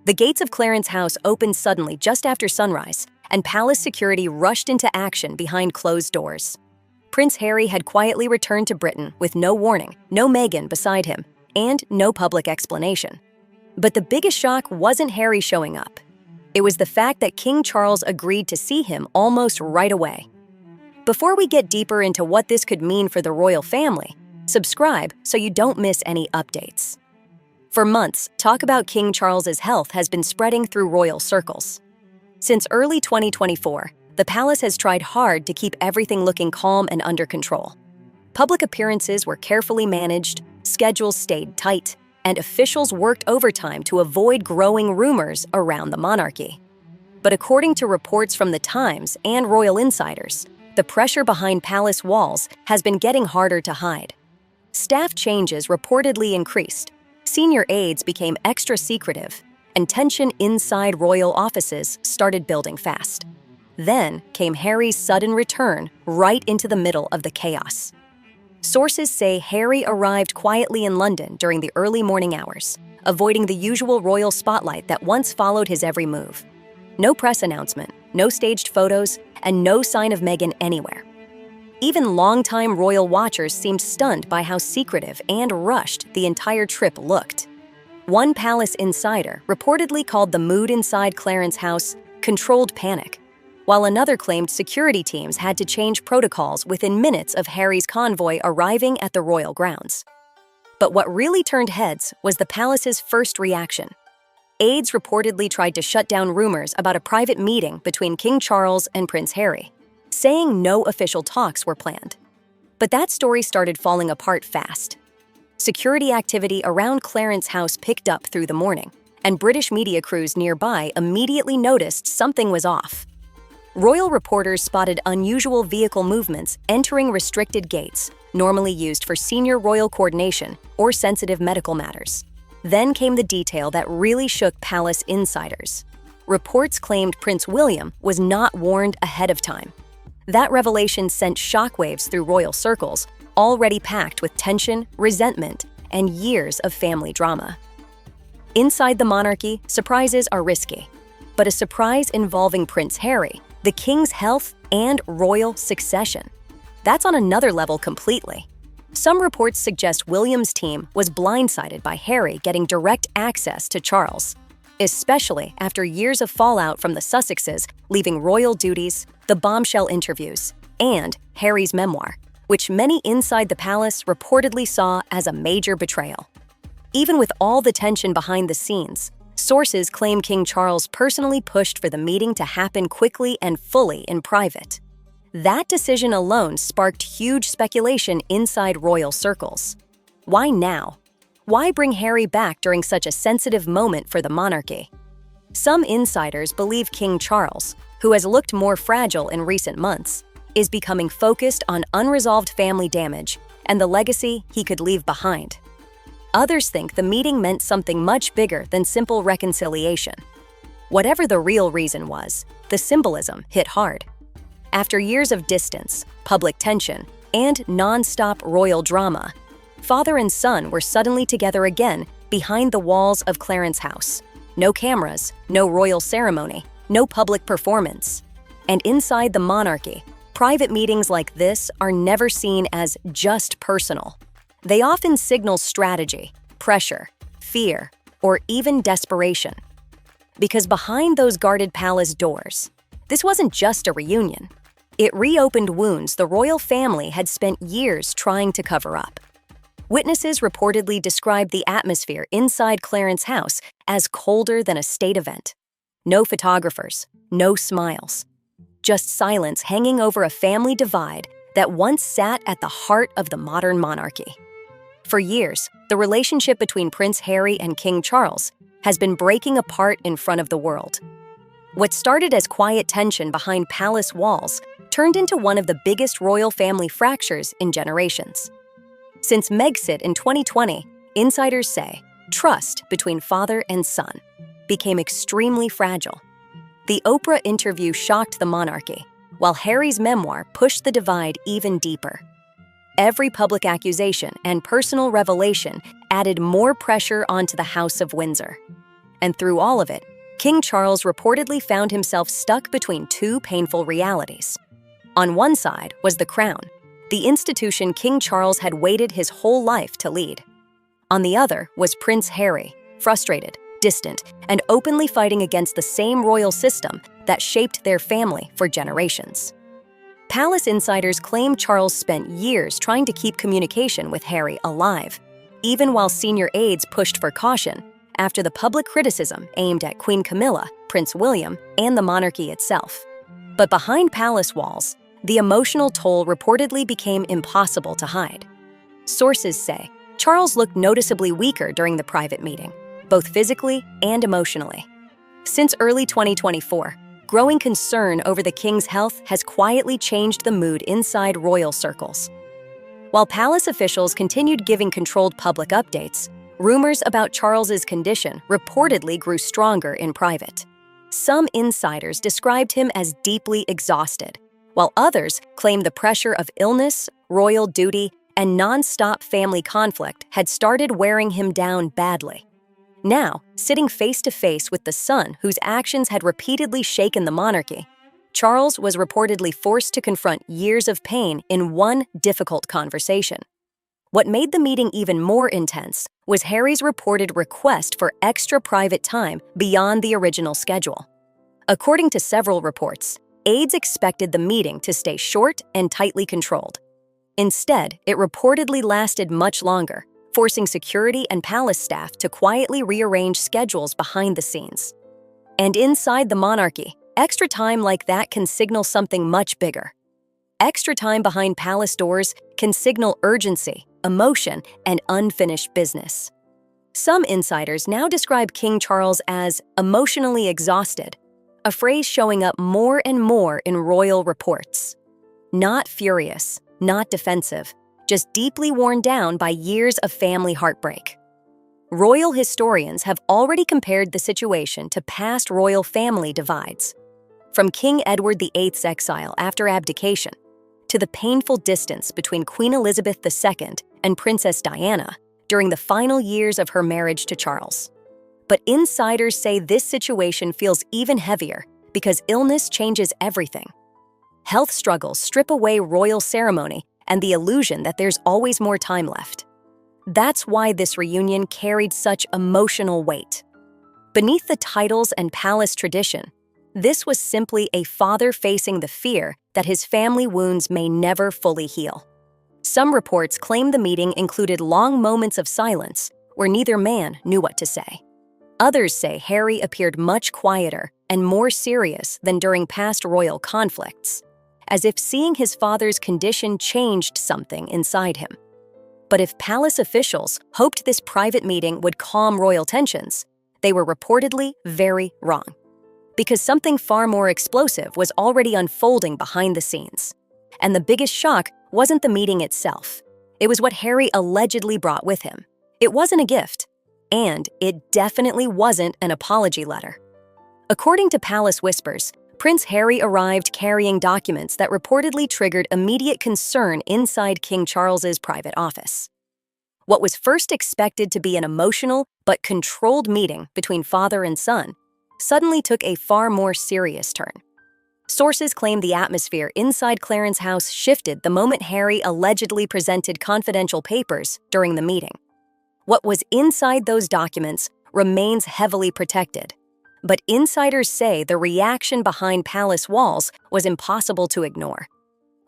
The gates of Clarence House opened suddenly just after sunrise, and palace security rushed into action behind closed doors. Prince Harry had quietly returned to Britain with no warning, no Meghan beside him, and no public explanation. But the biggest shock wasn't Harry showing up. It was the fact that King Charles agreed to see him almost right away. Before we get deeper into what this could mean for the royal family, subscribe so you don't miss any updates. For months, talk about King Charles's health has been spreading through royal circles. Since early 2024, the palace has tried hard to keep everything looking calm and under control. Public appearances were carefully managed, schedules stayed tight, and officials worked overtime to avoid growing rumors around the monarchy. But according to reports from the Times and royal insiders, the pressure behind palace walls has been getting harder to hide. Staff changes reportedly increased, senior aides became extra secretive, and tension inside royal offices started building fast. Then came Harry's sudden return right into the middle of the chaos. Sources say Harry arrived quietly in London during the early morning hours, avoiding the usual royal spotlight that once followed his every move. No press announcement, no staged photos, and no sign of Meghan anywhere. Even longtime royal watchers seemed stunned by how secretive and rushed the entire trip looked. One palace insider reportedly called the mood inside Clarence House controlled panic, while another claimed security teams had to change protocols within minutes of Harry's convoy arriving at the royal grounds. But what really turned heads was the palace's first reaction. Aides reportedly tried to shut down rumors about a private meeting between King Charles and Prince Harry, saying no official talks were planned. But that story started falling apart fast. Security activity around Clarence House picked up through the morning, and British media crews nearby immediately noticed something was off. Royal reporters spotted unusual vehicle movements entering restricted gates, normally used for senior royal coordination or sensitive medical matters. Then came the detail that really shook palace insiders. Reports claimed Prince William was not warned ahead of time. That revelation sent shockwaves through royal circles, already packed with tension, resentment, and years of family drama. Inside the monarchy, surprises are risky. But a surprise involving Prince Harry, the king's health, and royal succession, that's on another level completely. Some reports suggest William's team was blindsided by Harry getting direct access to Charles, especially after years of fallout from the Sussexes leaving royal duties, the bombshell interviews, and Harry's memoir, which many inside the palace reportedly saw as a major betrayal. Even with all the tension behind the scenes, sources claim King Charles personally pushed for the meeting to happen quickly and fully in private. That decision alone sparked huge speculation inside royal circles. Why now? Why bring Harry back during such a sensitive moment for the monarchy? Some insiders believe King Charles, who has looked more fragile in recent months, is becoming focused on unresolved family damage and the legacy he could leave behind. Others think the meeting meant something much bigger than simple reconciliation. Whatever the real reason was, the symbolism hit hard. After years of distance, public tension, and non-stop royal drama, father and son were suddenly together again behind the walls of Clarence House. No cameras, no royal ceremony, no public performance. And inside the monarchy, private meetings like this are never seen as just personal. They often signal strategy, pressure, fear, or even desperation. Because behind those guarded palace doors, this wasn't just a reunion. It reopened wounds the royal family had spent years trying to cover up. Witnesses reportedly described the atmosphere inside Clarence House as colder than a state event. No photographers, no smiles. Just silence hanging over a family divide that once sat at the heart of the modern monarchy. For years, the relationship between Prince Harry and King Charles has been breaking apart in front of the world. What started as quiet tension behind palace walls turned into one of the biggest royal family fractures in generations. Since Megxit in 2020, insiders say trust between father and son became extremely fragile. The Oprah interview shocked the monarchy, while Harry's memoir pushed the divide even deeper. Every public accusation and personal revelation added more pressure onto the House of Windsor. And through all of it, King Charles reportedly found himself stuck between two painful realities. On one side was the crown, the institution King Charles had waited his whole life to lead. On the other was Prince Harry, frustrated, distant, and openly fighting against the same royal system that shaped their family for generations. Palace insiders claim Charles spent years trying to keep communication with Harry alive, even while senior aides pushed for caution after the public criticism aimed at Queen Camilla, Prince William, and the monarchy itself. But behind palace walls, the emotional toll reportedly became impossible to hide. Sources say Charles looked noticeably weaker during the private meeting, both physically and emotionally. Since early 2024, growing concern over the king's health has quietly changed the mood inside royal circles. While palace officials continued giving controlled public updates, rumors about Charles's condition reportedly grew stronger in private. Some insiders described him as deeply exhausted, while others claimed the pressure of illness, royal duty, and non-stop family conflict had started wearing him down badly. Now, sitting face-to-face with the son whose actions had repeatedly shaken the monarchy, Charles was reportedly forced to confront years of pain in one difficult conversation. What made the meeting even more intense was Harry's reported request for extra private time beyond the original schedule. According to several reports, aides expected the meeting to stay short and tightly controlled. Instead, it reportedly lasted much longer, forcing security and palace staff to quietly rearrange schedules behind the scenes. And inside the monarchy, extra time like that can signal something much bigger. Extra time behind palace doors can signal urgency, emotion, and unfinished business. Some insiders now describe King Charles as emotionally exhausted, a phrase showing up more and more in royal reports. Not furious, not defensive, just deeply worn down by years of family heartbreak. Royal historians have already compared the situation to past royal family divides. From King Edward VIII's exile after abdication, to the painful distance between Queen Elizabeth II and Princess Diana during the final years of her marriage to Charles. But insiders say this situation feels even heavier because illness changes everything. Health struggles strip away royal ceremony and the illusion that there's always more time left. That's why this reunion carried such emotional weight. Beneath the titles and palace tradition, this was simply a father facing the fear that his family wounds may never fully heal. Some reports claim the meeting included long moments of silence where neither man knew what to say. Others say Harry appeared much quieter and more serious than during past royal conflicts, as if seeing his father's condition changed something inside him. But if palace officials hoped this private meeting would calm royal tensions, they were reportedly very wrong, because something far more explosive was already unfolding behind the scenes. And the biggest shock wasn't the meeting itself. It was what Harry allegedly brought with him. It wasn't a gift, and it definitely wasn't an apology letter. According to Palace Whispers, Prince Harry arrived carrying documents that reportedly triggered immediate concern inside King Charles's private office. What was first expected to be an emotional but controlled meeting between father and son suddenly took a far more serious turn. Sources claim the atmosphere inside Clarence's house shifted the moment Harry allegedly presented confidential papers during the meeting. What was inside those documents remains heavily protected, but insiders say the reaction behind palace walls was impossible to ignore.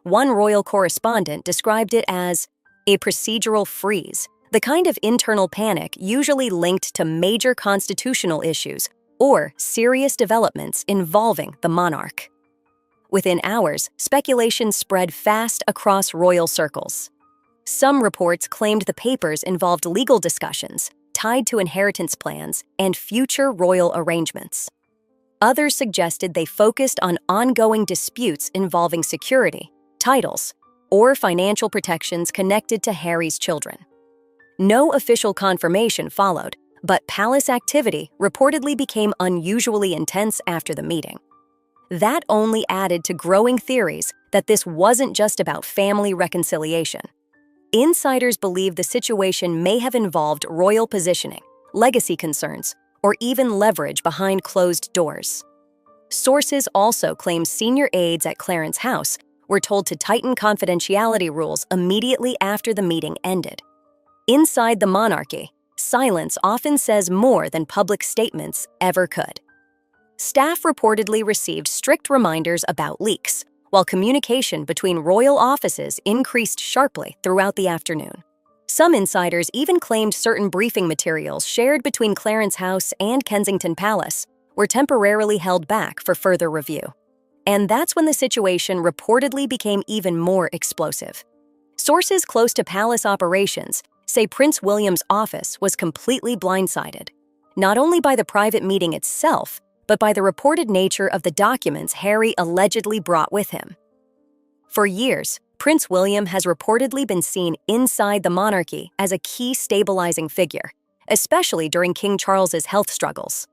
One royal correspondent described it as a procedural freeze, the kind of internal panic usually linked to major constitutional issues or serious developments involving the monarch. Within hours, speculation spread fast across royal circles. Some reports claimed the papers involved legal discussions tied to inheritance plans and future royal arrangements. Others suggested they focused on ongoing disputes involving security, titles, or financial protections connected to Harry's children. No official confirmation followed, but palace activity reportedly became unusually intense after the meeting. That only added to growing theories that this wasn't just about family reconciliation. Insiders believe the situation may have involved royal positioning, legacy concerns, or even leverage behind closed doors. Sources also claim senior aides at Clarence House were told to tighten confidentiality rules immediately after the meeting ended. Inside the monarchy, silence often says more than public statements ever could. Staff reportedly received strict reminders about leaks, while communication between royal offices increased sharply throughout the afternoon. Some insiders even claimed certain briefing materials shared between Clarence House and Kensington Palace were temporarily held back for further review. And that's when the situation reportedly became even more explosive. Sources close to palace operations say Prince William's office was completely blindsided, not only by the private meeting itself, but by the reported nature of the documents Harry allegedly brought with him. For years, Prince William has reportedly been seen inside the monarchy as a key stabilizing figure, especially during King Charles's health struggles.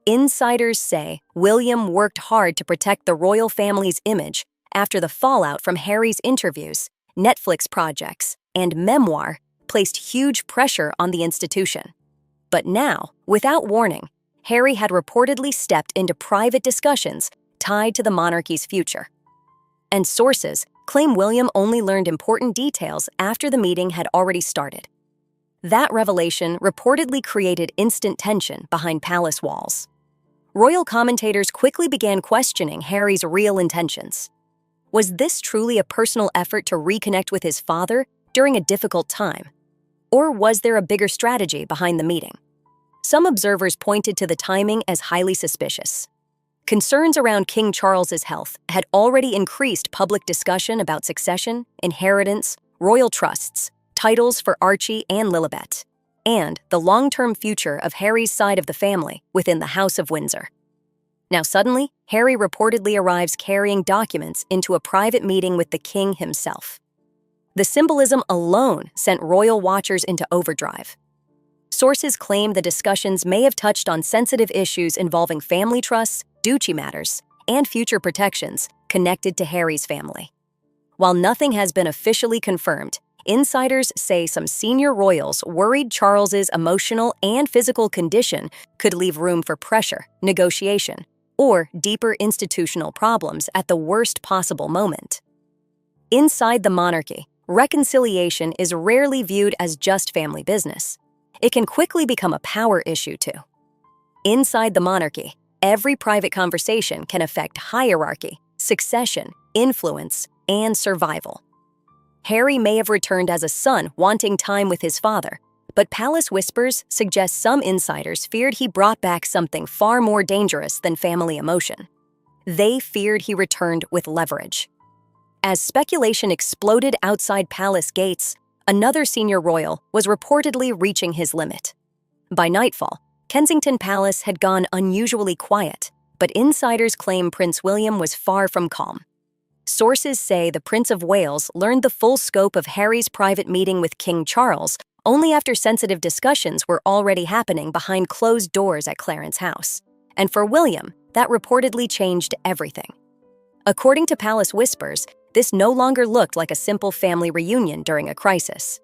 Insiders say William worked hard to protect the royal family's image after the fallout from Harry's interviews, Netflix projects, and memoir placed huge pressure on the institution. But now, without warning, Harry had reportedly stepped into private discussions tied to the monarchy's future. And sources claim William only learned important details after the meeting had already started. That revelation reportedly created instant tension behind palace walls. Royal commentators quickly began questioning Harry's real intentions. Was this truly a personal effort to reconnect with his father during a difficult time? Or was there a bigger strategy behind the meeting? Some observers pointed to the timing as highly suspicious. Concerns around King Charles's health had already increased public discussion about succession, inheritance, royal trusts, titles for Archie and Lilibet, and the long-term future of Harry's side of the family within the House of Windsor. Now suddenly, Harry reportedly arrives carrying documents into a private meeting with the king himself. The symbolism alone sent royal watchers into overdrive. Sources claim the discussions may have touched on sensitive issues involving family trusts, duchy matters, and future protections connected to Harry's family. While nothing has been officially confirmed, insiders say some senior royals worried Charles's emotional and physical condition could leave room for pressure, negotiation, or deeper institutional problems at the worst possible moment. Inside the monarchy, reconciliation is rarely viewed as just family business. It can quickly become a power issue too. Inside the monarchy, every private conversation can affect hierarchy, succession, influence, and survival. Harry may have returned as a son wanting time with his father, but palace whispers suggest some insiders feared he brought back something far more dangerous than family emotion. They feared he returned with leverage. As speculation exploded outside palace gates, another senior royal was reportedly reaching his limit. By nightfall, Kensington Palace had gone unusually quiet, but insiders claim Prince William was far from calm. Sources say the Prince of Wales learned the full scope of Harry's private meeting with King Charles only after sensitive discussions were already happening behind closed doors at Clarence House. And for William, that reportedly changed everything. According to palace whispers, this no longer looked like a simple family reunion during a crisis.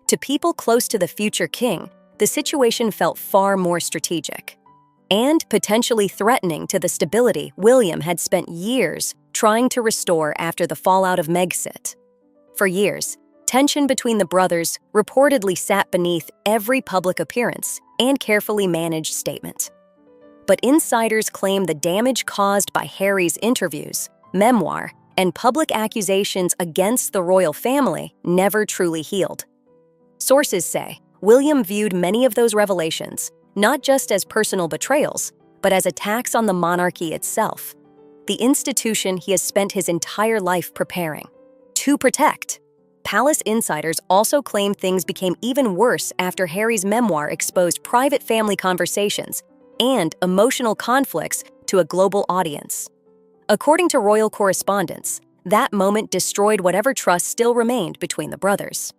To people close to the future king, the situation felt far more strategic and potentially threatening to the stability William had spent years trying to restore after the fallout of Megxit. For years, tension between the brothers reportedly sat beneath every public appearance and carefully managed statement. But insiders claim the damage caused by Harry's interviews, memoir, and public accusations against the royal family never truly healed. Sources say William viewed many of those revelations not just as personal betrayals, but as attacks on the monarchy itself, the institution he has spent his entire life preparing to protect. Palace insiders also claim things became even worse after Harry's memoir exposed private family conversations and emotional conflicts to a global audience. According to royal correspondence, that moment destroyed whatever trust still remained between the brothers.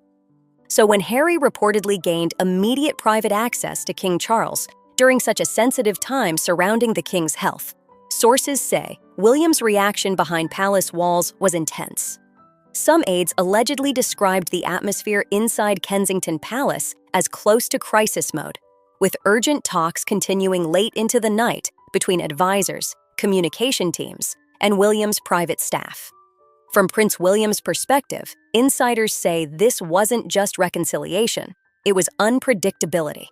So when Harry reportedly gained immediate private access to King Charles during such a sensitive time surrounding the king's health, sources say William's reaction behind palace walls was intense. Some aides allegedly described the atmosphere inside Kensington Palace as close to crisis mode, with urgent talks continuing late into the night between advisors, communication teams, and William's private staff. From Prince William's perspective, insiders say this wasn't just reconciliation, it was unpredictability.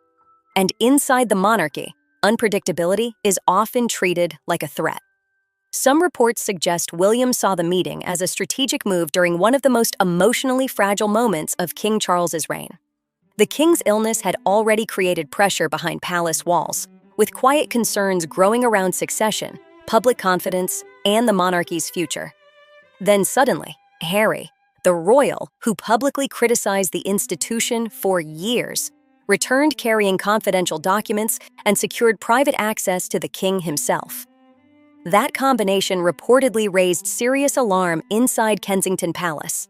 And inside the monarchy, unpredictability is often treated like a threat. Some reports suggest William saw the meeting as a strategic move during one of the most emotionally fragile moments of King Charles's reign. The king's illness had already created pressure behind palace walls, with quiet concerns growing around succession, public confidence, and the monarchy's future. Then suddenly, Harry, the royal who publicly criticized the institution for years, returned carrying confidential documents and secured private access to the king himself. That combination reportedly raised serious alarm inside Kensington Palace.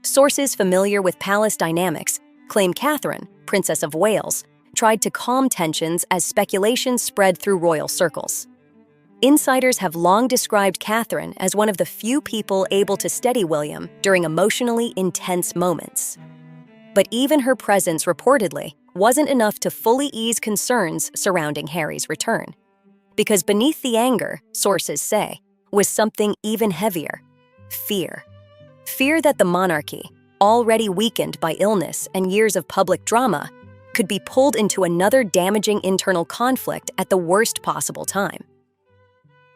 Sources familiar with palace dynamics claim Catherine, Princess of Wales, tried to calm tensions as speculation spread through royal circles. Insiders have long described Catherine as one of the few people able to steady William during emotionally intense moments. But even her presence reportedly wasn't enough to fully ease concerns surrounding Harry's return. Because beneath the anger, sources say, was something even heavier: fear. Fear that the monarchy, already weakened by illness and years of public drama, could be pulled into another damaging internal conflict at the worst possible time.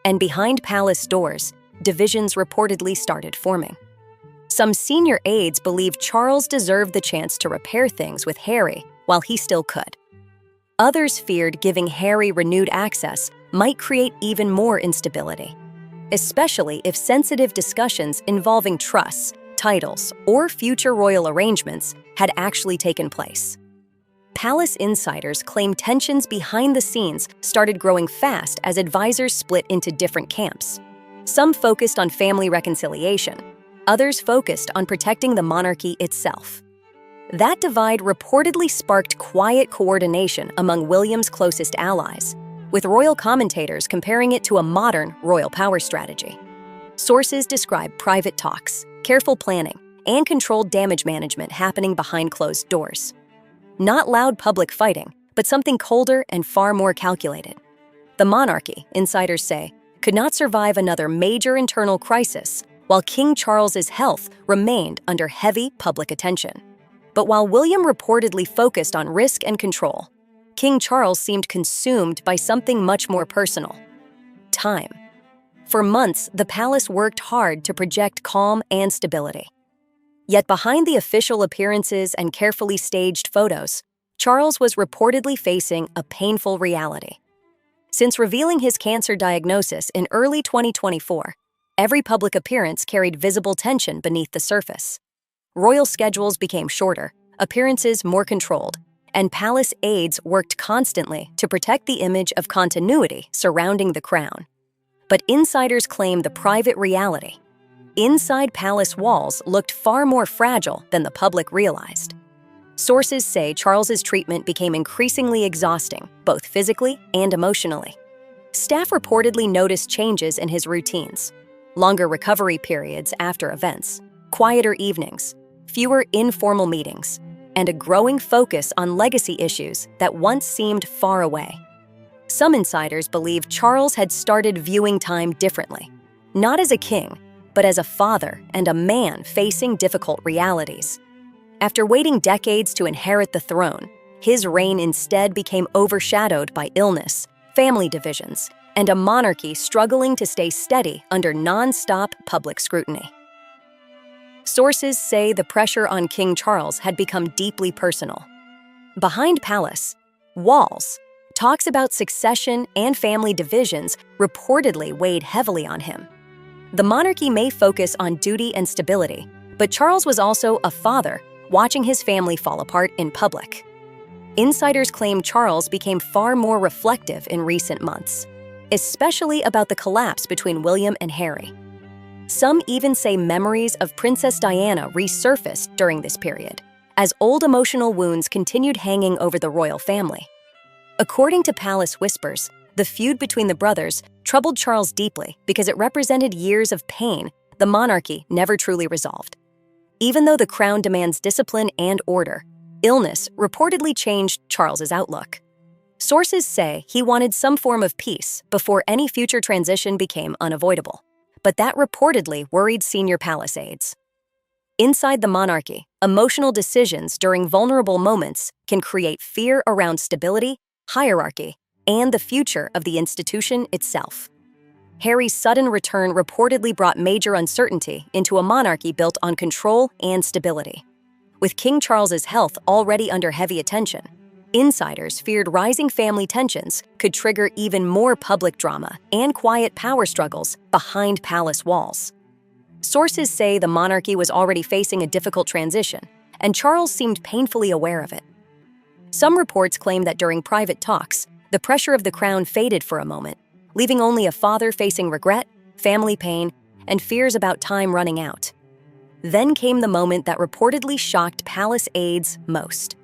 And behind palace doors, divisions reportedly started forming. Some senior aides believed Charles deserved the chance to repair things with Harry while he still could. Others feared giving Harry renewed access might create even more instability, especially if sensitive discussions involving trusts, titles, or future royal arrangements had actually taken place. Palace insiders claim tensions behind the scenes started growing fast as advisors split into different camps. Some focused on family reconciliation, others focused on protecting the monarchy itself. That divide reportedly sparked quiet coordination among William's closest allies, with royal commentators comparing it to a modern royal power strategy. Sources describe private talks, careful planning, and controlled damage management happening behind closed doors. Not loud public fighting, but something colder and far more calculated. The monarchy, insiders say, could not survive another major internal crisis while King Charles's health remained under heavy public attention. But while William reportedly focused on risk and control, King Charles seemed consumed by something much more personal: time. For months, the palace worked hard to project calm and stability. Yet behind the official appearances and carefully staged photos, Charles was reportedly facing a painful reality. Since revealing his cancer diagnosis in early 2024, every public appearance carried visible tension beneath the surface. Royal schedules became shorter, appearances more controlled, and palace aides worked constantly to protect the image of continuity surrounding the crown. But insiders claim the private reality inside palace walls looked far more fragile than the public realized. Sources say Charles's treatment became increasingly exhausting, both physically and emotionally. Staff reportedly noticed changes in his routines: longer recovery periods after events, quieter evenings, fewer informal meetings, and a growing focus on legacy issues that once seemed far away. Some insiders believe Charles had started viewing time differently, not as a king, but as a father and a man facing difficult realities. After waiting decades to inherit the throne, his reign instead became overshadowed by illness, family divisions, and a monarchy struggling to stay steady under non-stop public scrutiny. Sources say the pressure on King Charles had become deeply personal. Behind palace walls, talks about succession and family divisions reportedly weighed heavily on him. The monarchy may focus on duty and stability, but Charles was also a father, watching his family fall apart in public. Insiders claim Charles became far more reflective in recent months, especially about the collapse between William and Harry. Some even say memories of Princess Diana resurfaced during this period, as old emotional wounds continued hanging over the royal family. According to palace whispers, the feud between the brothers troubled Charles deeply because it represented years of pain the monarchy never truly resolved. Even though the crown demands discipline and order, illness reportedly changed Charles's outlook. Sources say he wanted some form of peace before any future transition became unavoidable, but that reportedly worried senior palace aides. Inside the monarchy, emotional decisions during vulnerable moments can create fear around stability, hierarchy, and the future of the institution itself. Harry's sudden return reportedly brought major uncertainty into a monarchy built on control and stability. With King Charles's health already under heavy attention, insiders feared rising family tensions could trigger even more public drama and quiet power struggles behind palace walls. Sources say the monarchy was already facing a difficult transition, and Charles seemed painfully aware of it. Some reports claim that during private talks, the pressure of the crown faded for a moment, leaving only a father facing regret, family pain, and fears about time running out. Then came the moment that reportedly shocked palace aides most.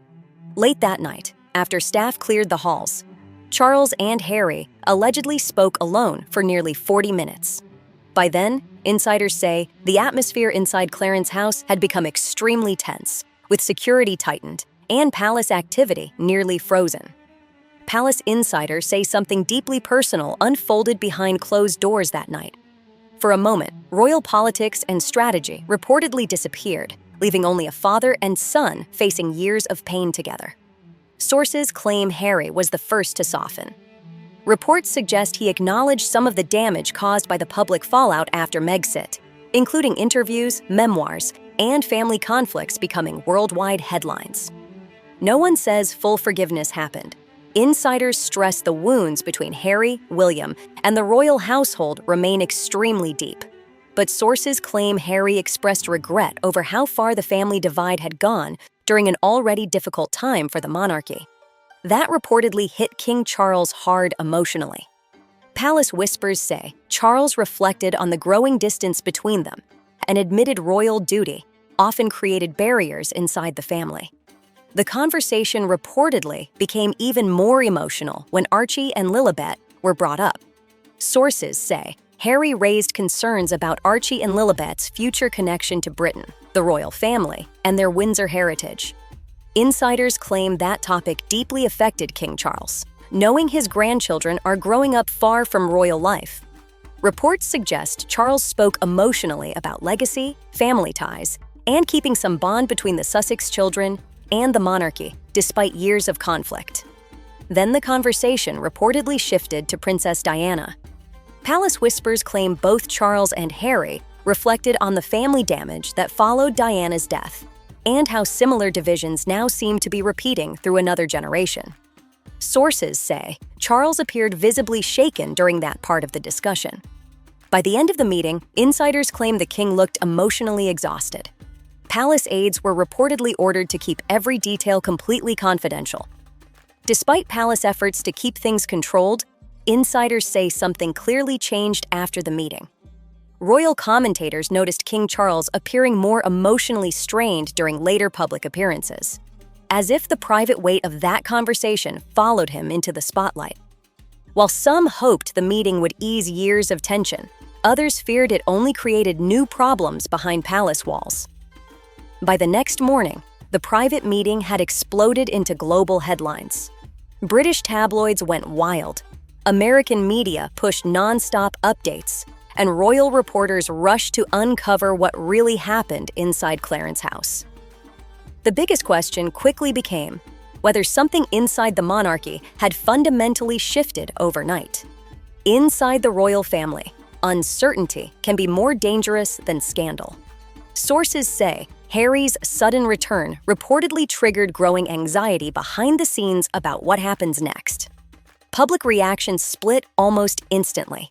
Late that night, after staff cleared the halls, Charles and Harry allegedly spoke alone for nearly 40 minutes. By then, insiders say the atmosphere inside Clarence House had become extremely tense, with security tightened and palace activity nearly frozen. Palace insiders say something deeply personal unfolded behind closed doors that night. For a moment, royal politics and strategy reportedly disappeared, leaving only a father and son facing years of pain together. Sources claim Harry was the first to soften. Reports suggest he acknowledged some of the damage caused by the public fallout after Megxit, including interviews, memoirs, and family conflicts becoming worldwide headlines. No one says full forgiveness happened. Insiders stress the wounds between Harry, William, and the royal household remain extremely deep. But sources claim Harry expressed regret over how far the family divide had gone during an already difficult time for the monarchy. That reportedly hit King Charles hard emotionally. Palace whispers say Charles reflected on the growing distance between them and admitted royal duty often created barriers inside the family. The conversation reportedly became even more emotional when Archie and Lilibet were brought up. Sources say Harry raised concerns about Archie and Lilibet's future connection to Britain, the royal family, and their Windsor heritage. Insiders claim that topic deeply affected King Charles, knowing his grandchildren are growing up far from royal life. Reports suggest Charles spoke emotionally about legacy, family ties, and keeping some bond between the Sussex children and the monarchy, despite years of conflict. Then the conversation reportedly shifted to Princess Diana. Palace whispers claim both Charles and Harry reflected on the family damage that followed Diana's death, and how similar divisions now seem to be repeating through another generation. Sources say Charles appeared visibly shaken during that part of the discussion. By the end of the meeting, insiders claim the king looked emotionally exhausted. Palace aides were reportedly ordered to keep every detail completely confidential. Despite palace efforts to keep things controlled, insiders say something clearly changed after the meeting. Royal commentators noticed King Charles appearing more emotionally strained during later public appearances, as if the private weight of that conversation followed him into the spotlight. While some hoped the meeting would ease years of tension, others feared it only created new problems behind palace walls. By the next morning, the private meeting had exploded into global headlines. British tabloids went wild. American media pushed non-stop updates, and royal reporters rushed to uncover what really happened inside Clarence House. The biggest question quickly became whether something inside the monarchy had fundamentally shifted overnight. Inside the royal family, uncertainty can be more dangerous than scandal. Sources say Harry's sudden return reportedly triggered growing anxiety behind the scenes about what happens next. Public reactions split almost instantly.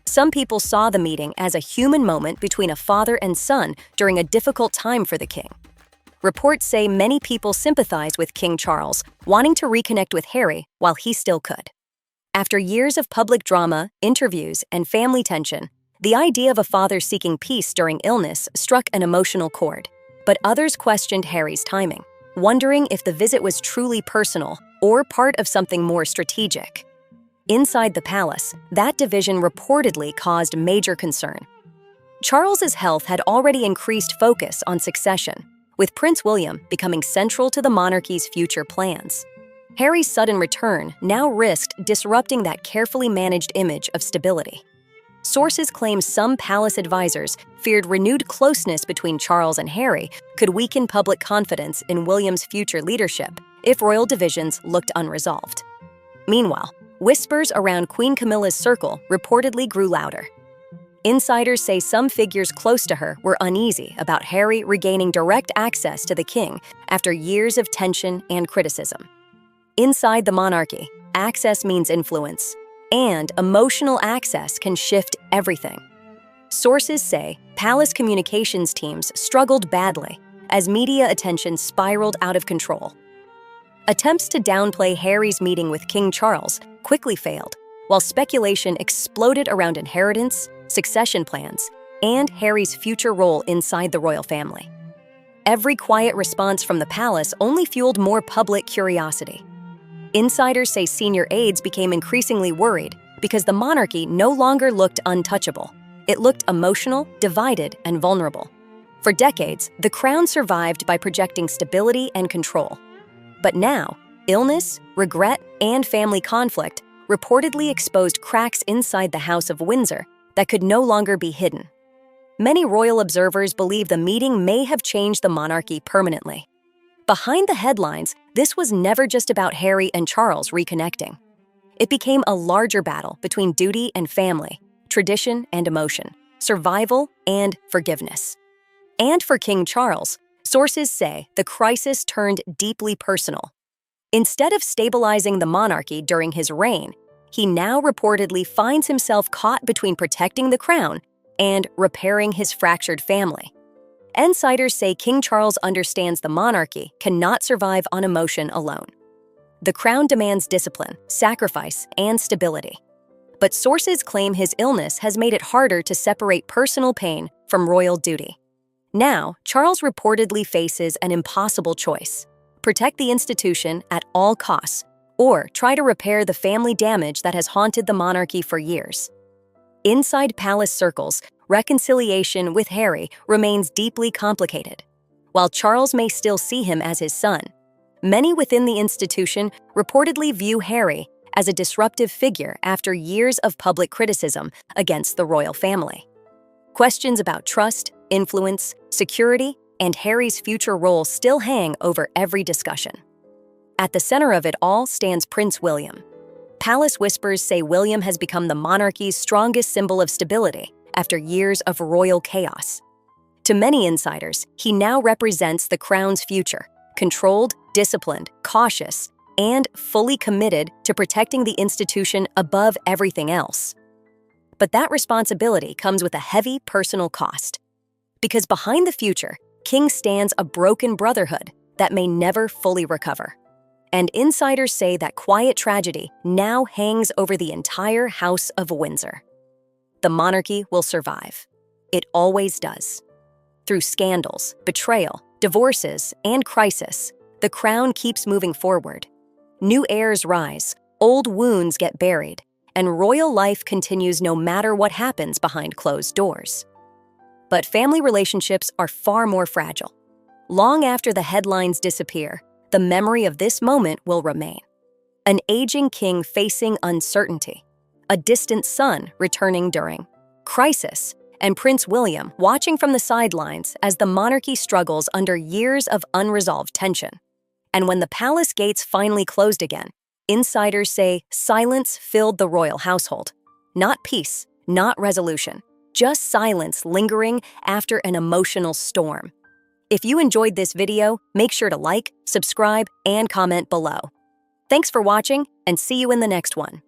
Some people saw the meeting as a human moment between a father and son during a difficult time for the king. Reports say many people sympathized with King Charles, wanting to reconnect with Harry while he still could. After years of public drama, interviews, and family tension, the idea of a father seeking peace during illness struck an emotional chord. But others questioned Harry's timing, wondering if the visit was truly personal or part of something more strategic. Inside the palace, that division reportedly caused major concern. Charles's health had already increased focus on succession, with Prince William becoming central to the monarchy's future plans. Harry's sudden return now risked disrupting that carefully managed image of stability. Sources claim some palace advisors feared renewed closeness between Charles and Harry could weaken public confidence in William's future leadership if royal divisions looked unresolved. Meanwhile, whispers around Queen Camilla's circle reportedly grew louder. Insiders say some figures close to her were uneasy about Harry regaining direct access to the king after years of tension and criticism. Inside the monarchy, access means influence, and emotional access can shift everything. Sources say palace communications teams struggled badly as media attention spiraled out of control. Attempts to downplay Harry's meeting with King Charles quickly failed, while speculation exploded around inheritance, succession plans, and Harry's future role inside the royal family. Every quiet response from the palace only fueled more public curiosity. Insiders say senior aides became increasingly worried because the monarchy no longer looked untouchable. It looked emotional, divided, and vulnerable. For decades, the crown survived by projecting stability and control. But now, illness, regret, and family conflict reportedly exposed cracks inside the House of Windsor that could no longer be hidden. Many royal observers believe the meeting may have changed the monarchy permanently. Behind the headlines, this was never just about Harry and Charles reconnecting. It became a larger battle between duty and family, tradition and emotion, survival and forgiveness. And for King Charles, sources say the crisis turned deeply personal. Instead of stabilizing the monarchy during his reign, he now reportedly finds himself caught between protecting the crown and repairing his fractured family. Insiders say King Charles understands the monarchy cannot survive on emotion alone. The crown demands discipline, sacrifice, and stability. But sources claim his illness has made it harder to separate personal pain from royal duty. Now, Charles reportedly faces an impossible choice: protect the institution at all costs, or try to repair the family damage that has haunted the monarchy for years. Inside palace circles, reconciliation with Harry remains deeply complicated. While Charles may still see him as his son, many within the institution reportedly view Harry as a disruptive figure after years of public criticism against the royal family. Questions about trust, influence, security, and Harry's future role still hang over every discussion. At the center of it all stands Prince William. Palace whispers say William has become the monarchy's strongest symbol of stability after years of royal chaos. To many insiders, he now represents the crown's future, controlled, disciplined, cautious, and fully committed to protecting the institution above everything else. But that responsibility comes with a heavy personal cost. Because behind the future, King stands a broken brotherhood that may never fully recover. And insiders say that quiet tragedy now hangs over the entire House of Windsor. The monarchy will survive. It always does. Through scandals, betrayal, divorces, and crisis, the crown keeps moving forward. New heirs rise, old wounds get buried, and royal life continues no matter what happens behind closed doors. But family relationships are far more fragile. Long after the headlines disappear, the memory of this moment will remain. An aging king facing uncertainty, a distant son returning during crisis, and Prince William watching from the sidelines as the monarchy struggles under years of unresolved tension. And when the palace gates finally closed again, insiders say silence filled the royal household. Not peace, not resolution, just silence lingering after an emotional storm. If you enjoyed this video, make sure to like, subscribe, and comment below. Thanks for watching, and see you in the next one.